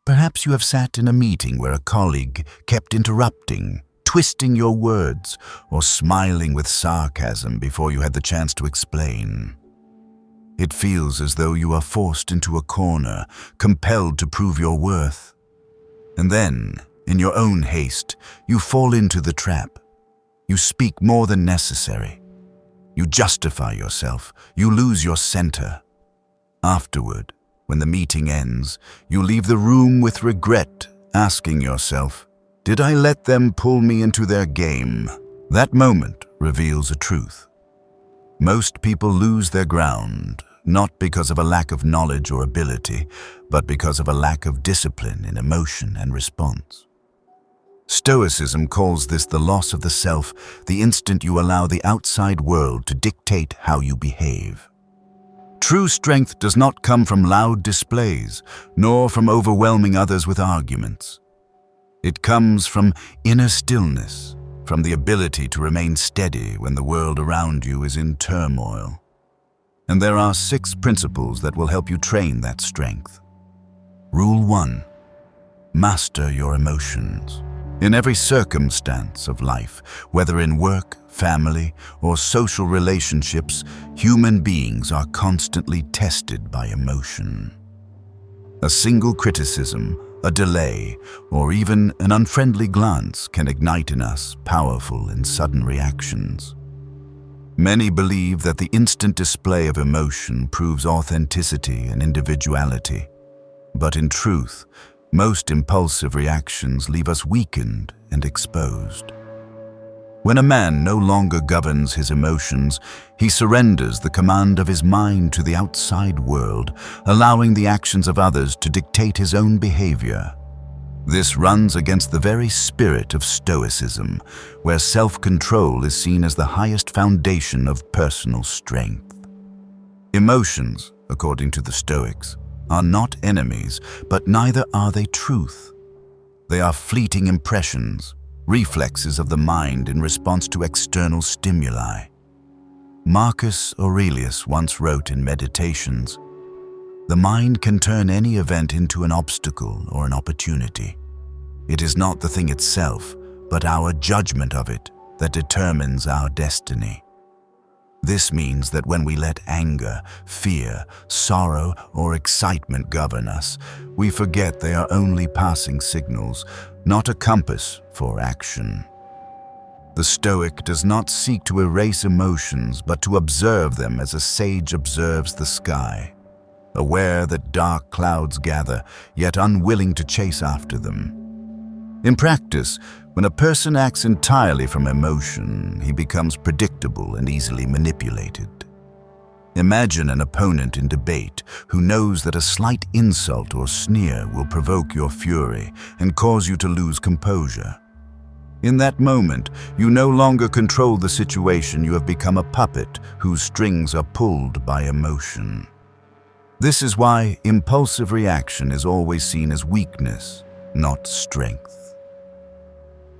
Perhaps you have sat in a meeting where a colleague kept interrupting, twisting your words, or smiling with sarcasm before you had the chance to explain. It feels as though you are forced into a corner, compelled to prove your worth. And then, in your own haste, you fall into the trap. You speak more than necessary. You justify yourself. You lose your center. Afterward, when the meeting ends, you leave the room with regret, asking yourself, "Did I let them pull me into their game?" That moment reveals a truth. Most people lose their ground, not because of a lack of knowledge or ability, but because of a lack of discipline in emotion and response. Stoicism calls this the loss of the self, the instant you allow the outside world to dictate how you behave. True strength does not come from loud displays, nor from overwhelming others with arguments. It comes from inner stillness, from the ability to remain steady when the world around you is in turmoil. And there are 6 principles that will help you train that strength. Rule 1. Master your emotions. In every circumstance of life, whether in work, family, or social relationships, human beings are constantly tested by emotion. A single criticism, a delay, or even an unfriendly glance can ignite in us powerful and sudden reactions. Many believe that the instant display of emotion proves authenticity and individuality. But in truth, most impulsive reactions leave us weakened and exposed. When a man no longer governs his emotions, he surrenders the command of his mind to the outside world, allowing the actions of others to dictate his own behavior. This runs against the very spirit of Stoicism, where self-control is seen as the highest foundation of personal strength. Emotions, according to the Stoics, are not enemies, but neither are they truth. They are fleeting impressions, reflexes of the mind in response to external stimuli. Marcus Aurelius once wrote in Meditations, "The mind can turn any event into an obstacle or an opportunity. It is not the thing itself, but our judgment of it that determines our destiny." This means that when we let anger, fear, sorrow, or excitement govern us, we forget they are only passing signals, not a compass for action. The Stoic does not seek to erase emotions, but to observe them as a sage observes the sky, aware that dark clouds gather, yet unwilling to chase after them. In practice, when a person acts entirely from emotion, he becomes predictable and easily manipulated. Imagine an opponent in debate who knows that a slight insult or sneer will provoke your fury and cause you to lose composure. In that moment, you no longer control the situation. You have become a puppet whose strings are pulled by emotion. This is why impulsive reaction is always seen as weakness, not strength.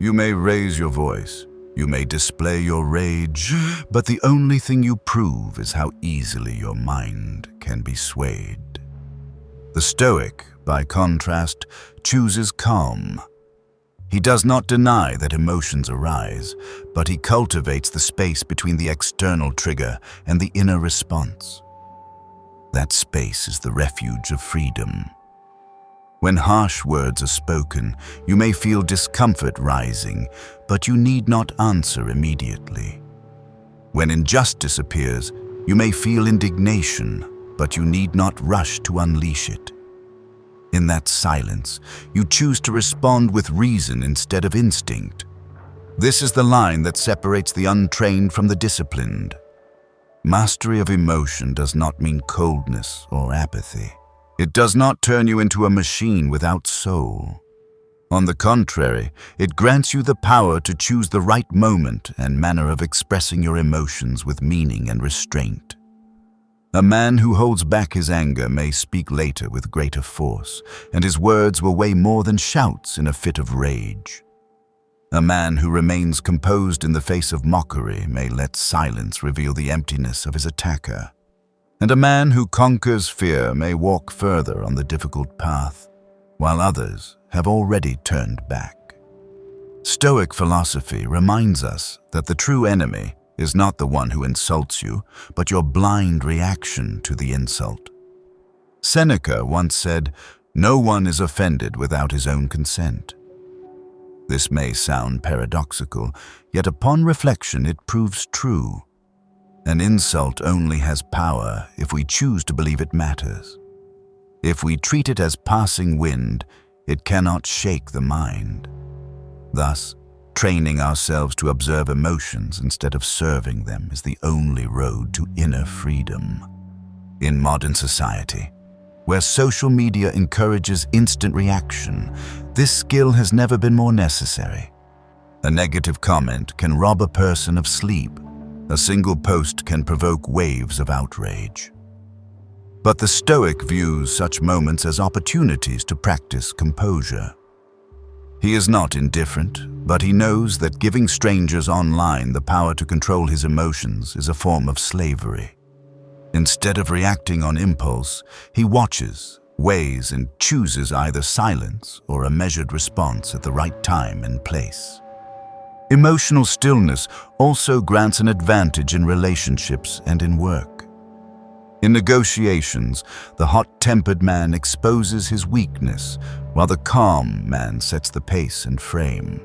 You may raise your voice, you may display your rage, but the only thing you prove is how easily your mind can be swayed. The Stoic, by contrast, chooses calm. He does not deny that emotions arise, but he cultivates the space between the external trigger and the inner response. That space is the refuge of freedom. When harsh words are spoken, you may feel discomfort rising, but you need not answer immediately. When injustice appears, you may feel indignation, but you need not rush to unleash it. In that silence, you choose to respond with reason instead of instinct. This is the line that separates the untrained from the disciplined. Mastery of emotion does not mean coldness or apathy. It does not turn you into a machine without soul. On the contrary, it grants you the power to choose the right moment and manner of expressing your emotions with meaning and restraint. A man who holds back his anger may speak later with greater force, and his words will weigh more than shouts in a fit of rage. A man who remains composed in the face of mockery may let silence reveal the emptiness of his attacker. And a man who conquers fear may walk further on the difficult path. while others have already turned back. Stoic philosophy reminds us that the true enemy is not the one who insults you, but your blind reaction to the insult. Seneca once said, "No one is offended without his own consent." This may sound paradoxical, yet upon reflection it proves true. An insult only has power if we choose to believe it matters. If we treat it as passing wind, it cannot shake the mind. Thus, training ourselves to observe emotions instead of serving them is the only road to inner freedom. In modern society, where social media encourages instant reaction, this skill has never been more necessary. A negative comment can rob a person of sleep. A single post can provoke waves of outrage. But the Stoic views such moments as opportunities to practice composure. He is not indifferent, but he knows that giving strangers online the power to control his emotions is a form of slavery. Instead of reacting on impulse, he watches, weighs, and chooses either silence or a measured response at the right time and place. Emotional stillness also grants an advantage in relationships and in work. In negotiations, the hot-tempered man exposes his weakness, while the calm man sets the pace and frame.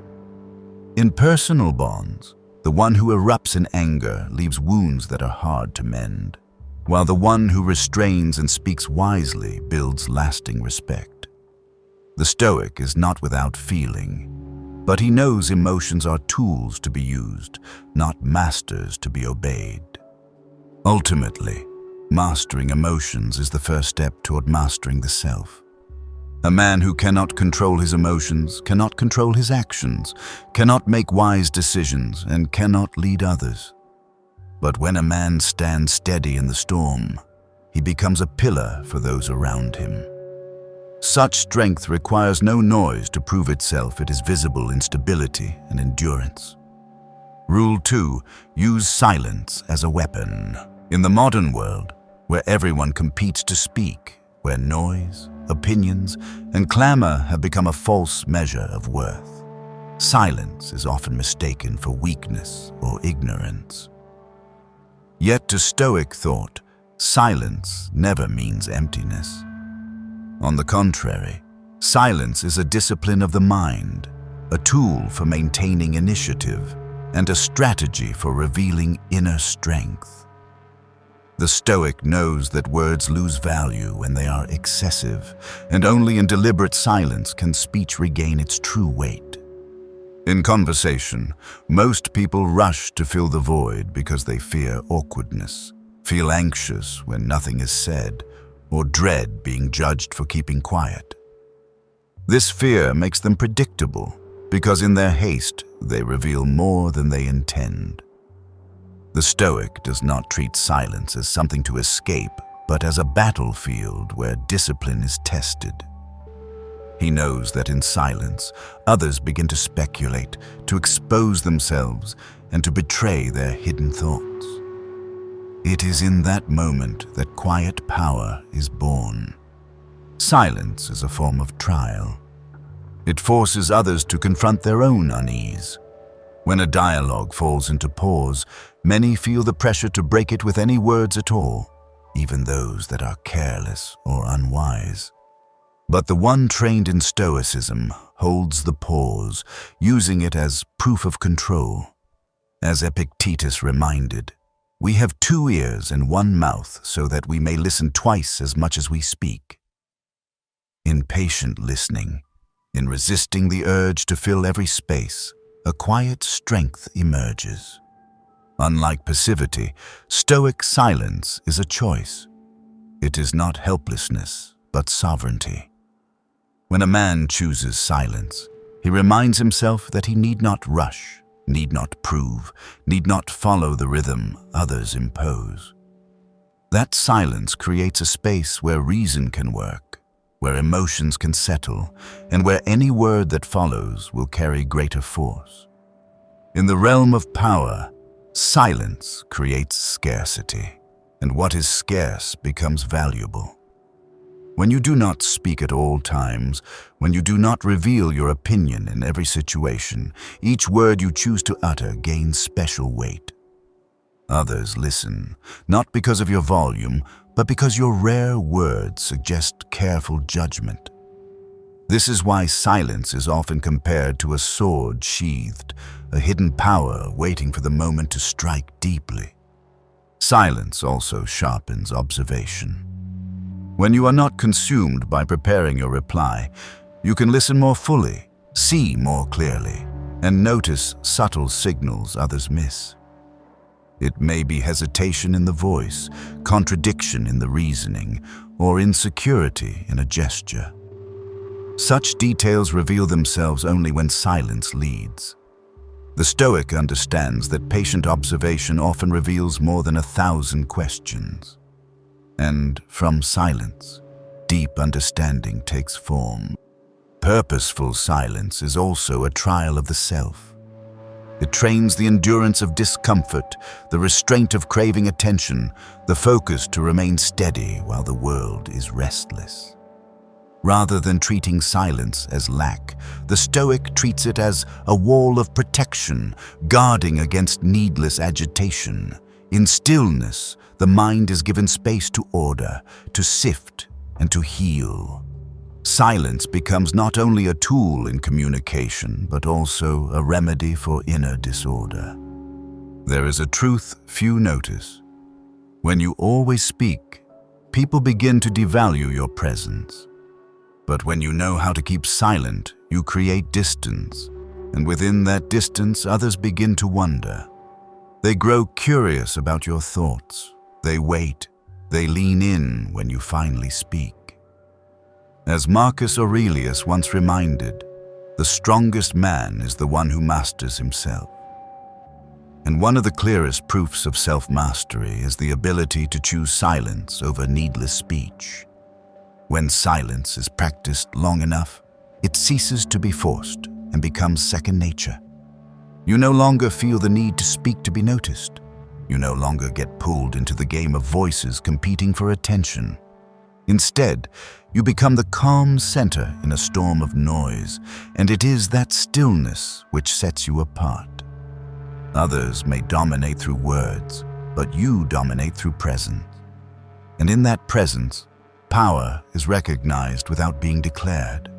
In personal bonds, the one who erupts in anger leaves wounds that are hard to mend, while the one who restrains and speaks wisely builds lasting respect. The Stoic is not without feeling, but he knows emotions are tools to be used, not masters to be obeyed. Ultimately, mastering emotions is the first step toward mastering the self. A man who cannot control his emotions cannot control his actions, cannot make wise decisions, and cannot lead others. But when a man stands steady in the storm, he becomes a pillar for those around him. Such strength requires no noise to prove itself. It is visible in stability and endurance. Rule 2. Use silence as a weapon. In the modern world, where everyone competes to speak, where noise, opinions, and clamor have become a false measure of worth, silence is often mistaken for weakness or ignorance. Yet to Stoic thought, silence never means emptiness. On the contrary, silence is a discipline of the mind, a tool for maintaining initiative, and a strategy for revealing inner strength. The Stoic knows that words lose value when they are excessive, and only in deliberate silence can speech regain its true weight. In conversation, most people rush to fill the void because they fear awkwardness, feel anxious when nothing is said, or dread being judged for keeping quiet. This fear makes them predictable, because in their haste, they reveal more than they intend. The Stoic does not treat silence as something to escape, but as a battlefield where discipline is tested. He knows that in silence, others begin to speculate, to expose themselves, and to betray their hidden thoughts. It is in that moment that quiet power is born. Silence is a form of trial. It forces others to confront their own unease. When a dialogue falls into pause, many feel the pressure to break it with any words at all, even those that are careless or unwise. But the one trained in Stoicism holds the pause, using it as proof of control. As Epictetus reminded, "We have 2 ears and 1 mouth so that we may listen twice as much as we speak." In patient listening, in resisting the urge to fill every space, a quiet strength emerges. Unlike passivity, Stoic silence is a choice. It is not helplessness, but sovereignty. When a man chooses silence, he reminds himself that he need not rush, need not prove, need not follow the rhythm others impose. That silence creates a space where reason can work, where emotions can settle, and where any word that follows will carry greater force. In the realm of power, silence creates scarcity, and what is scarce becomes valuable. When you do not speak at all times, when you do not reveal your opinion in every situation, each word you choose to utter gains special weight. Others listen, not because of your volume, but because your rare words suggest careful judgment. This is why silence is often compared to a sword sheathed, a hidden power waiting for the moment to strike deeply. Silence also sharpens observation. When you are not consumed by preparing your reply, you can listen more fully, see more clearly, and notice subtle signals others miss. It may be hesitation in the voice, contradiction in the reasoning, or insecurity in a gesture. Such details reveal themselves only when silence leads. The Stoic understands that patient observation often reveals more than 1,000 questions. And from silence, deep understanding takes form. Purposeful silence is also a trial of the self. It trains the endurance of discomfort, the restraint of craving attention, the focus to remain steady while the world is restless. Rather than treating silence as lack, the Stoic treats it as a wall of protection, guarding against needless agitation. In stillness, the mind is given space to order, to sift, and to heal. Silence becomes not only a tool in communication, but also a remedy for inner disorder. There is a truth few notice. When you always speak, people begin to devalue your presence. But when you know how to keep silent, you create distance, and within that distance, others begin to wonder. They grow curious about your thoughts. They wait. They lean in when you finally speak. As Marcus Aurelius once reminded, the strongest man is the one who masters himself. And one of the clearest proofs of self-mastery is the ability to choose silence over needless speech. When silence is practiced long enough, it ceases to be forced and becomes second nature. You no longer feel the need to speak to be noticed. You no longer get pulled into the game of voices competing for attention. Instead, you become the calm center in a storm of noise, and it is that stillness which sets you apart. Others may dominate through words, but you dominate through presence. And in that presence, power is recognized without being declared.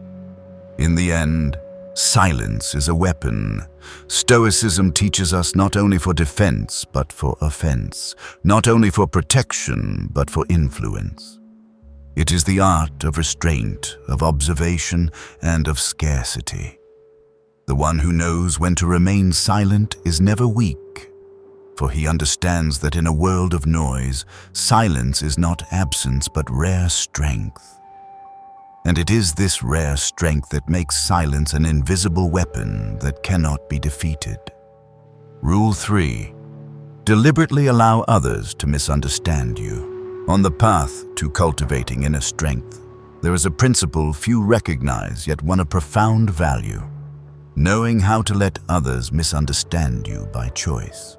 In the end, silence is a weapon. Stoicism teaches us not only for defense, but for offense, not only for protection, but for influence. It is the art of restraint, of observation, and of scarcity. The one who knows when to remain silent is never weak, for he understands that in a world of noise, silence is not absence but rare strength. And it is this rare strength that makes silence an invisible weapon that cannot be defeated. Rule 3. Deliberately allow others to misunderstand you. On the path to cultivating inner strength, there is a principle few recognize, yet one of profound value: knowing how to let others misunderstand you by choice.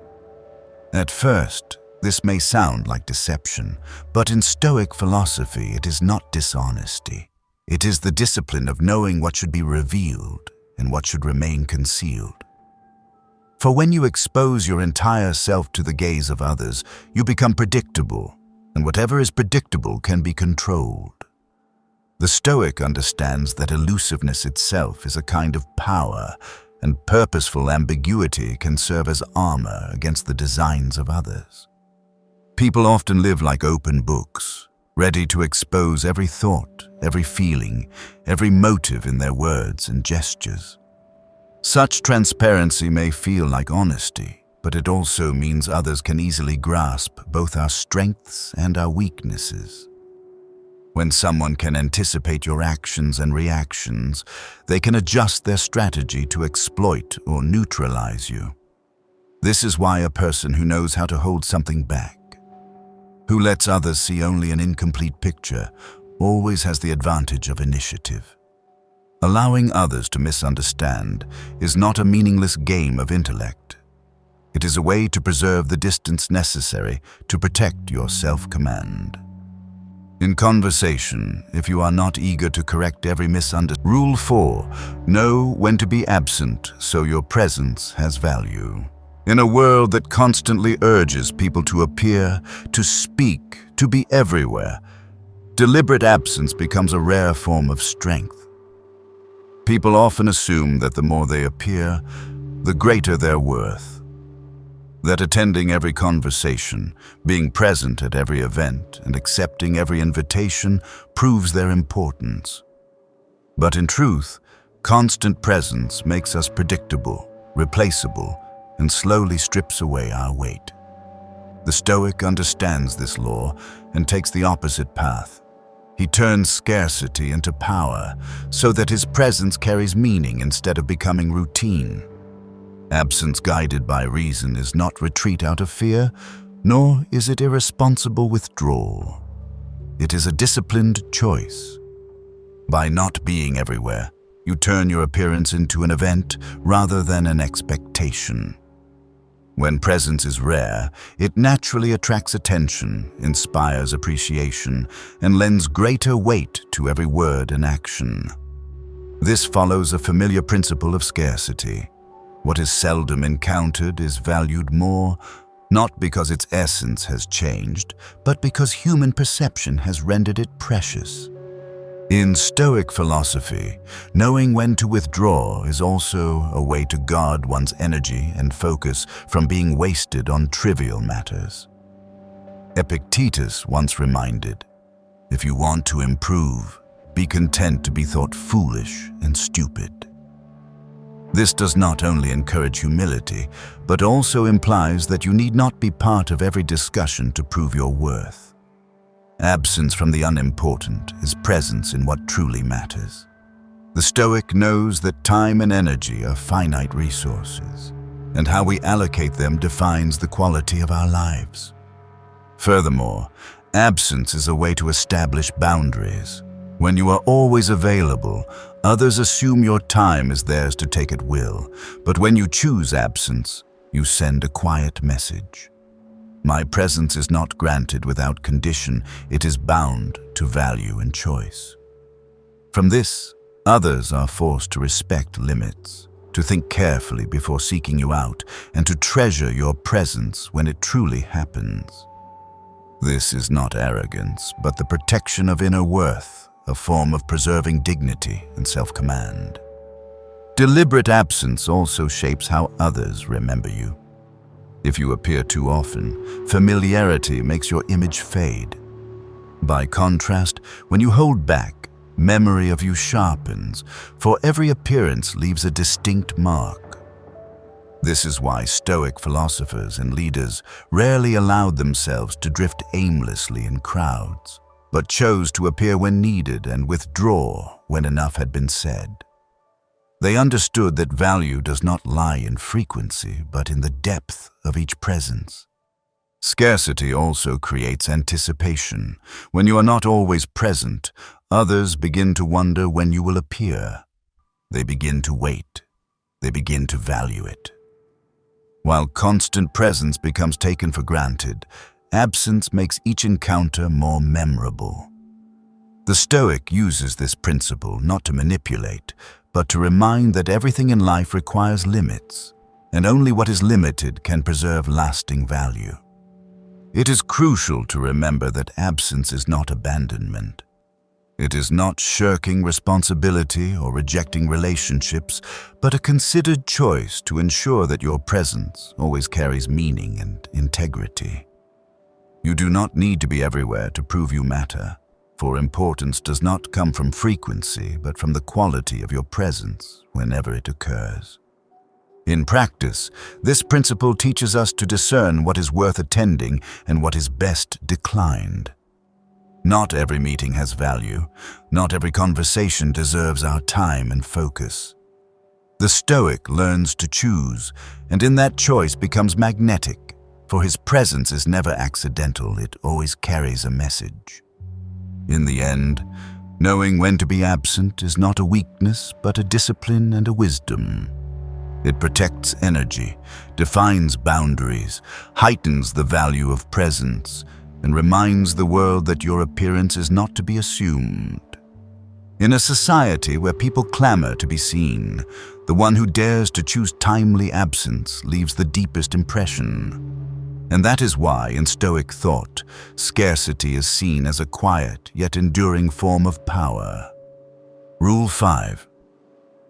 At first, this may sound like deception, but in Stoic philosophy it is not dishonesty. It is the discipline of knowing what should be revealed and what should remain concealed. For when you expose your entire self to the gaze of others, you become predictable, and whatever is predictable can be controlled. The Stoic understands that elusiveness itself is a kind of power, and purposeful ambiguity can serve as armor against the designs of others. People often live like open books, ready to expose every thought, every feeling, every motive in their words and gestures. Such transparency may feel like honesty, but it also means others can easily grasp both our strengths and our weaknesses. When someone can anticipate your actions and reactions, they can adjust their strategy to exploit or neutralize you. This is why a person who knows how to hold something back, who lets others see only an incomplete picture, always has the advantage of initiative. Allowing others to misunderstand is not a meaningless game of intellect. It is a way to preserve the distance necessary to protect your self-command. In conversation, if you are not eager to correct every misunderstanding. Rule 4. Know when to be absent so your presence has value. In a world that constantly urges people to appear, to speak, to be everywhere, deliberate absence becomes a rare form of strength. People often assume that the more they appear, the greater their worth. That attending every conversation, being present at every event, and accepting every invitation proves their importance. But in truth, constant presence makes us predictable, replaceable, and slowly strips away our weight. The Stoic understands this law and takes the opposite path. He turns scarcity into power so that his presence carries meaning instead of becoming routine. Absence guided by reason is not retreat out of fear, nor is it irresponsible withdrawal. It is a disciplined choice. By not being everywhere, you turn your appearance into an event rather than an expectation. When presence is rare, it naturally attracts attention, inspires appreciation, and lends greater weight to every word and action. This follows a familiar principle of scarcity. What is seldom encountered is valued more, not because its essence has changed, but because human perception has rendered it precious. In Stoic philosophy, knowing when to withdraw is also a way to guard one's energy and focus from being wasted on trivial matters. Epictetus once reminded, "If you want to improve, be content to be thought foolish and stupid." This does not only encourage humility, but also implies that you need not be part of every discussion to prove your worth. Absence from the unimportant is presence in what truly matters. The Stoic knows that time and energy are finite resources, and how we allocate them defines the quality of our lives. Furthermore, absence is a way to establish boundaries. When you are always available, others assume your time is theirs to take at will, but when you choose absence, you send a quiet message. My presence is not granted without condition, it is bound to value and choice. From this, others are forced to respect limits, to think carefully before seeking you out, and to treasure your presence when it truly happens. This is not arrogance, but the protection of inner worth, a form of preserving dignity and self-command. Deliberate absence also shapes how others remember you. If you appear too often, familiarity makes your image fade. By contrast, when you hold back, memory of you sharpens, for every appearance leaves a distinct mark. This is why Stoic philosophers and leaders rarely allowed themselves to drift aimlessly in crowds, but chose to appear when needed and withdraw when enough had been said. They understood that value does not lie in frequency, but in the depth of each presence. Scarcity also creates anticipation. When you are not always present, others begin to wonder when you will appear. They begin to wait. They begin to value it. While constant presence becomes taken for granted, absence makes each encounter more memorable. The Stoic uses this principle not to manipulate, but to remind that everything in life requires limits, and only what is limited can preserve lasting value. It is crucial to remember that absence is not abandonment. It is not shirking responsibility or rejecting relationships, but a considered choice to ensure that your presence always carries meaning and integrity. You do not need to be everywhere to prove you matter, for importance does not come from frequency, but from the quality of your presence whenever it occurs. In practice, this principle teaches us to discern what is worth attending and what is best declined. Not every meeting has value. Not every conversation deserves our time and focus. The Stoic learns to choose, and in that choice becomes magnetic, for his presence is never accidental, it always carries a message. In the end, knowing when to be absent is not a weakness, but a discipline and a wisdom. It protects energy, defines boundaries, heightens the value of presence, and reminds the world that your appearance is not to be assumed. In a society where people clamor to be seen, the one who dares to choose timely absence leaves the deepest impression. And that is why, in Stoic thought, scarcity is seen as a quiet yet enduring form of power. Rule 5.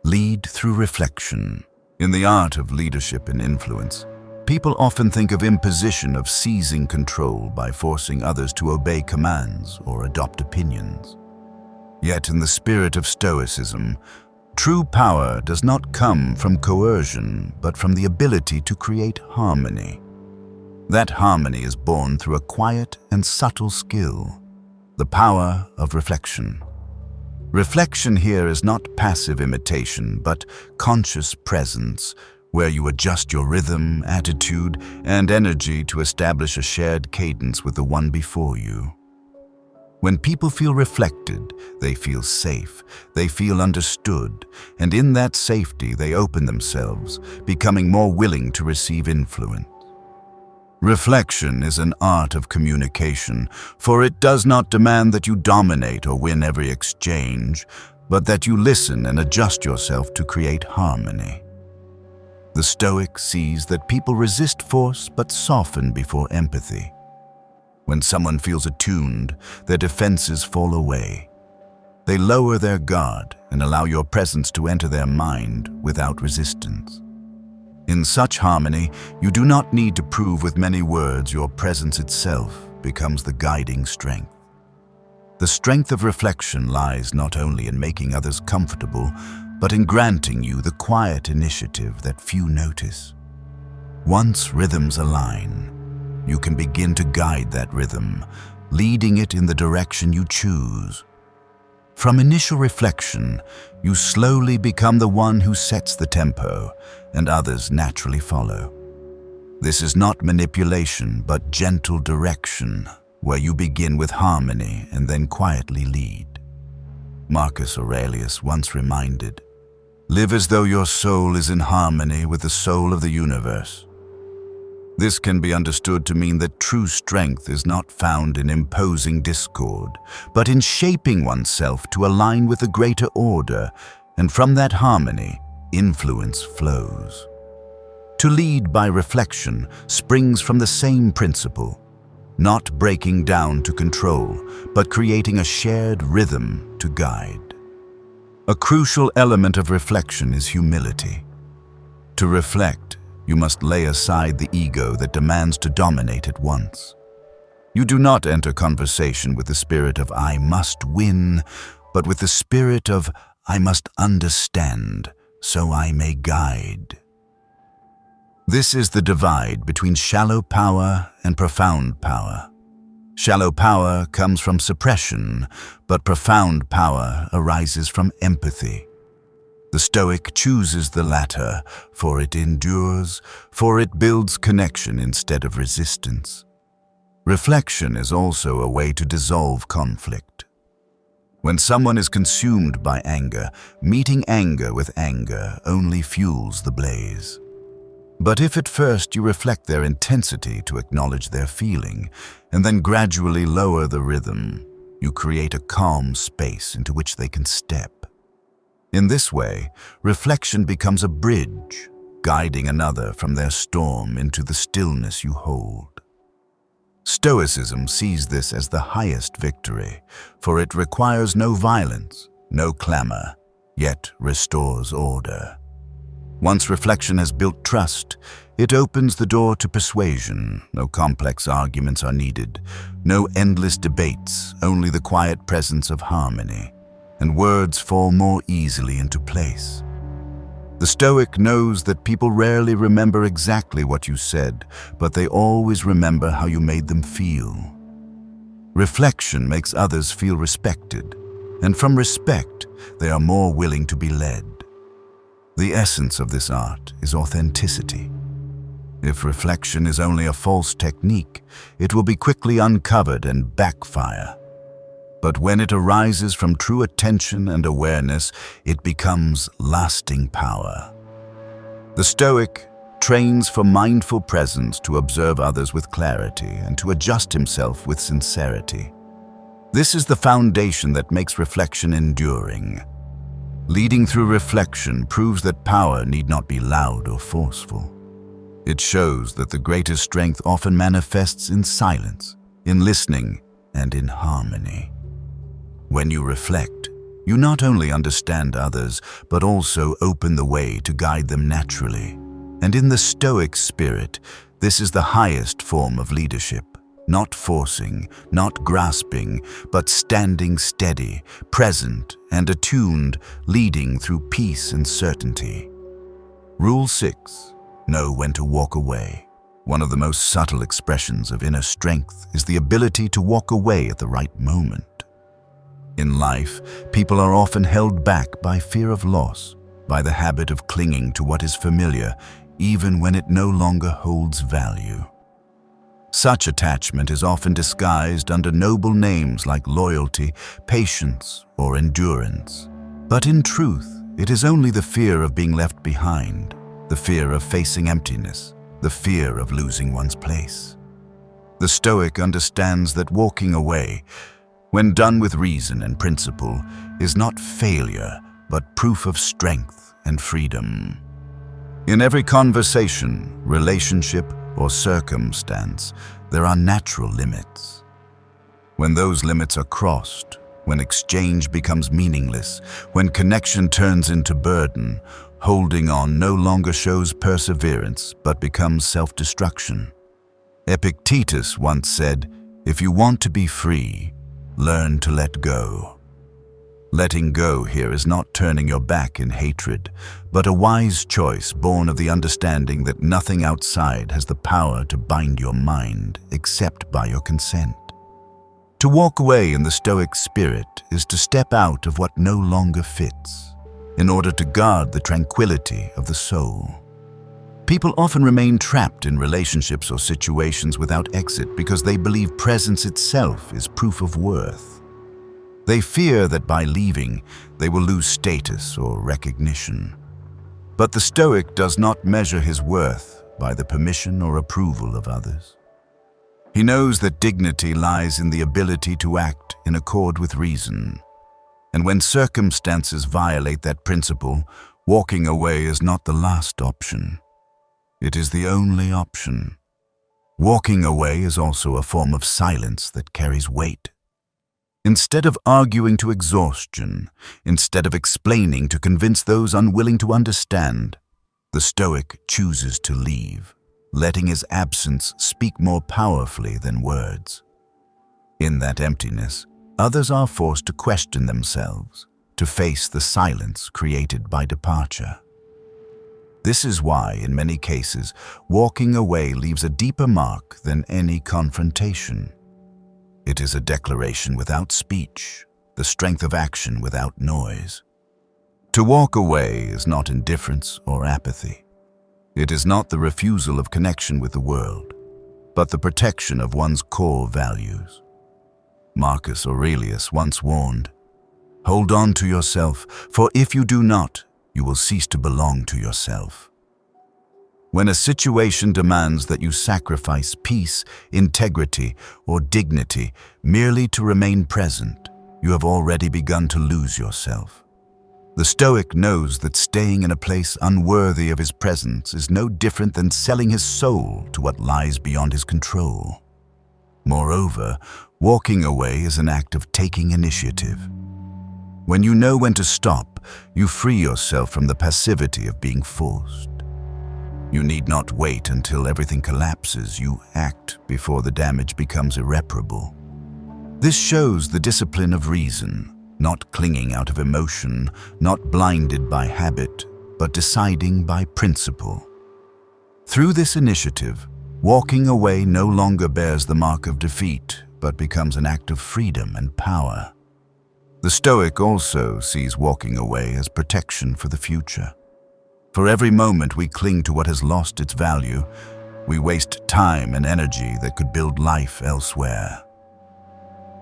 Lead through reflection. In the art of leadership and influence, people often think of imposition of seizing control by forcing others to obey commands or adopt opinions. Yet in the spirit of Stoicism, true power does not come from coercion, but from the ability to create harmony. That harmony is born through a quiet and subtle skill, the power of reflection. Reflection here is not passive imitation, but conscious presence, where you adjust your rhythm, attitude, and energy to establish a shared cadence with the one before you. When people feel reflected, they feel safe, they feel understood, and in that safety they open themselves, becoming more willing to receive influence. Reflection is an art of communication, for it does not demand that you dominate or win every exchange, but that you listen and adjust yourself to create harmony. The Stoic sees that people resist force but soften before empathy. When someone feels attuned, their defenses fall away. They lower their guard and allow your presence to enter their mind without resistance. In such harmony, you do not need to prove with many words. Your presence itself becomes the guiding strength. The strength of reflection lies not only in making others comfortable, but in granting you the quiet initiative that few notice. Once rhythms align, you can begin to guide that rhythm, leading it in the direction you choose. From initial reflection, you slowly become the one who sets the tempo, and others naturally follow. This is not manipulation, but gentle direction, where you begin with harmony and then quietly lead. Marcus Aurelius once reminded, "Live as though your soul is in harmony with the soul of the universe." This can be understood to mean that true strength is not found in imposing discord, but in shaping oneself to align with a greater order, and from that harmony, influence flows. To lead by reflection springs from the same principle, not breaking down to control, but creating a shared rhythm to guide. A crucial element of reflection is humility. To reflect, you must lay aside the ego that demands to dominate at once. You do not enter conversation with the spirit of "I must win," but with the spirit of "I must understand, so I may guide." This is the divide between shallow power and profound power. Shallow power comes from suppression, but profound power arises from empathy. The Stoic chooses the latter, for it endures, for it builds connection instead of resistance. Reflection is also a way to dissolve conflict. When someone is consumed by anger, meeting anger with anger only fuels the blaze. But if at first you reflect their intensity to acknowledge their feeling, and then gradually lower the rhythm, you create a calm space into which they can step. In this way, reflection becomes a bridge, guiding another from their storm into the stillness you hold. Stoicism sees this as the highest victory, for it requires no violence, no clamor, yet restores order. Once reflection has built trust, it opens the door to persuasion. No complex arguments are needed, no endless debates, only the quiet presence of harmony, and words fall more easily into place. The Stoic knows that people rarely remember exactly what you said, but they always remember how you made them feel. Reflection makes others feel respected, and from respect, they are more willing to be led. The essence of this art is authenticity. If reflection is only a false technique, it will be quickly uncovered and backfire. But when it arises from true attention and awareness, it becomes lasting power. The Stoic trains for mindful presence to observe others with clarity and to adjust himself with sincerity. This is the foundation that makes reflection enduring. Leading through reflection proves that power need not be loud or forceful. It shows that the greatest strength often manifests in silence, in listening, and in harmony. When you reflect, you not only understand others, but also open the way to guide them naturally. And in the Stoic spirit, this is the highest form of leadership. Not forcing, not grasping, but standing steady, present and attuned, leading through peace and certainty. Rule 6. Know when to walk away. One of the most subtle expressions of inner strength is the ability to walk away at the right moment. In life, people are often held back by fear of loss, by the habit of clinging to what is familiar, even when it no longer holds value. Such attachment is often disguised under noble names like loyalty, patience, or endurance. But in truth, it is only the fear of being left behind, the fear of facing emptiness, the fear of losing one's place. The Stoic understands that walking away, when done with reason and principle, is not failure, but proof of strength and freedom. In every conversation, relationship, or circumstance, there are natural limits. When those limits are crossed, when exchange becomes meaningless, when connection turns into burden, holding on no longer shows perseverance but becomes self-destruction. Epictetus once said, "If you want to be free, learn to let go." Letting go here is not turning your back in hatred, but a wise choice born of the understanding that nothing outside has the power to bind your mind except by your consent. To walk away in the Stoic spirit is to step out of what no longer fits, in order to guard the tranquility of the soul. People often remain trapped in relationships or situations without exit because they believe presence itself is proof of worth. They fear that by leaving, they will lose status or recognition. But the Stoic does not measure his worth by the permission or approval of others. He knows that dignity lies in the ability to act in accord with reason. And when circumstances violate that principle, walking away is not the last option. It is the only option. Walking away is also a form of silence that carries weight. Instead of arguing to exhaustion, instead of explaining to convince those unwilling to understand, the Stoic chooses to leave, letting his absence speak more powerfully than words. In that emptiness, others are forced to question themselves, to face the silence created by departure. This is why, in many cases, walking away leaves a deeper mark than any confrontation. It is a declaration without speech, the strength of action without noise. To walk away is not indifference or apathy. It is not the refusal of connection with the world, but the protection of one's core values. Marcus Aurelius once warned, "Hold on to yourself, for if you do not, you will cease to belong to yourself." When a situation demands that you sacrifice peace, integrity, or dignity merely to remain present, you have already begun to lose yourself. The Stoic knows that staying in a place unworthy of his presence is no different than selling his soul to what lies beyond his control. Moreover, walking away is an act of taking initiative. When you know when to stop, you free yourself from the passivity of being forced. You need not wait until everything collapses. You act before the damage becomes irreparable. This shows the discipline of reason, not clinging out of emotion, not blinded by habit, but deciding by principle. Through this initiative, walking away no longer bears the mark of defeat, but becomes an act of freedom and power. The Stoic also sees walking away as protection for the future. For every moment we cling to what has lost its value, we waste time and energy that could build life elsewhere.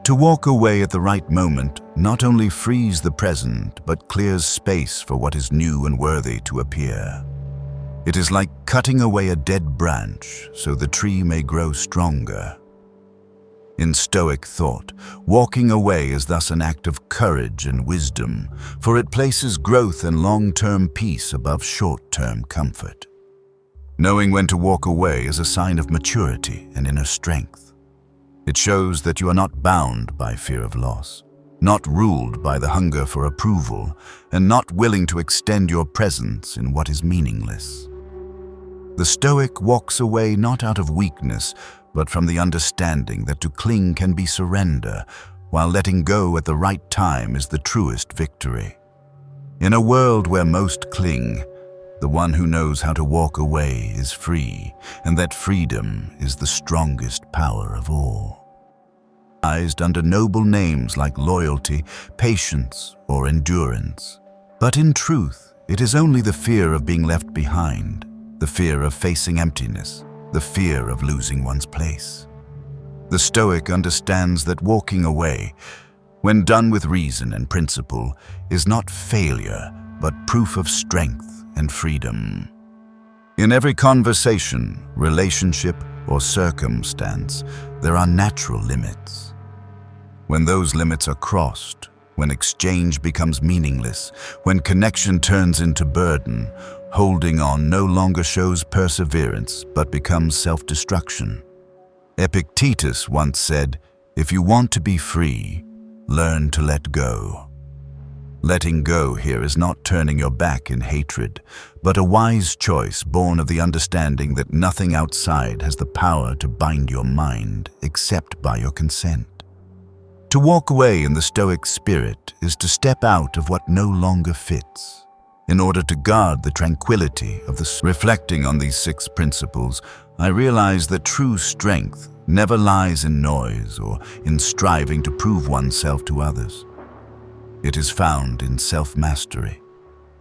To walk away at the right moment not only frees the present, but clears space for what is new and worthy to appear. It is like cutting away a dead branch so the tree may grow stronger. In Stoic thought, walking away is thus an act of courage and wisdom, for it places growth and long-term peace above short-term comfort. Knowing when to walk away is a sign of maturity and inner strength. It shows that you are not bound by fear of loss, not ruled by the hunger for approval, and not willing to extend your presence in what is meaningless. The Stoic walks away not out of weakness, but from the understanding that to cling can be surrender, while letting go at the right time is the truest victory. In a world where most cling, the one who knows how to walk away is free, and that freedom is the strongest power of all. Under noble names like loyalty, patience, or endurance. But in truth, it is only the fear of being left behind, the fear of facing emptiness, the fear of losing one's place. The Stoic understands that walking away, when done with reason and principle, is not failure, but proof of strength and freedom. In every conversation, relationship, or circumstance, there are natural limits. When those limits are crossed, when exchange becomes meaningless, when connection turns into burden, holding on no longer shows perseverance but becomes self-destruction. Epictetus once said, "If you want to be free, learn to let go." Letting go here is not turning your back in hatred, but a wise choice born of the understanding that nothing outside has the power to bind your mind except by your consent. To walk away in the Stoic spirit is to step out of what no longer fits, in order to guard the tranquility of the soul. Reflecting on these 6 principles, I realize that true strength never lies in noise or in striving to prove oneself to others. It is found in self-mastery,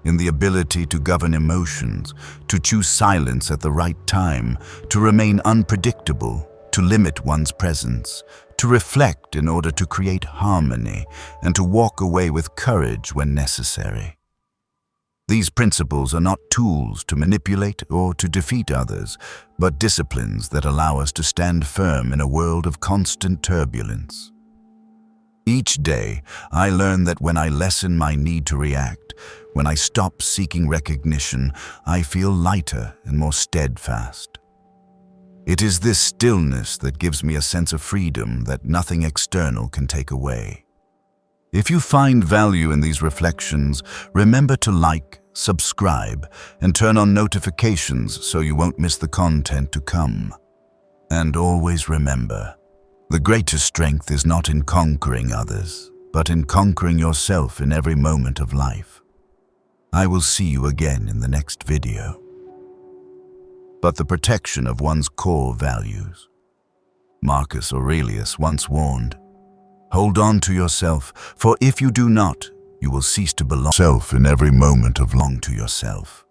in the ability to govern emotions, to choose silence at the right time, to remain unpredictable, to limit one's presence, to reflect in order to create harmony, and to walk away with courage when necessary. These principles are not tools to manipulate or to defeat others, but disciplines that allow us to stand firm in a world of constant turbulence. Each day, I learn that when I lessen my need to react, when I stop seeking recognition, I feel lighter and more steadfast. It is this stillness that gives me a sense of freedom that nothing external can take away. If you find value in these reflections, remember to like, subscribe, and turn on notifications so you won't miss the content to come. And always remember, the greatest strength is not in conquering others, but in conquering yourself in every moment of life. I will see you again in the next video. But the protection of one's core values. Marcus Aurelius once warned, "Hold on to yourself, for if you do not, you will cease to belong to yourself in every moment of belong to yourself."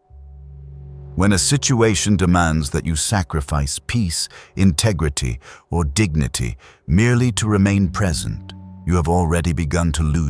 When a situation demands that you sacrifice peace, integrity, or dignity merely to remain present, you have already begun to lose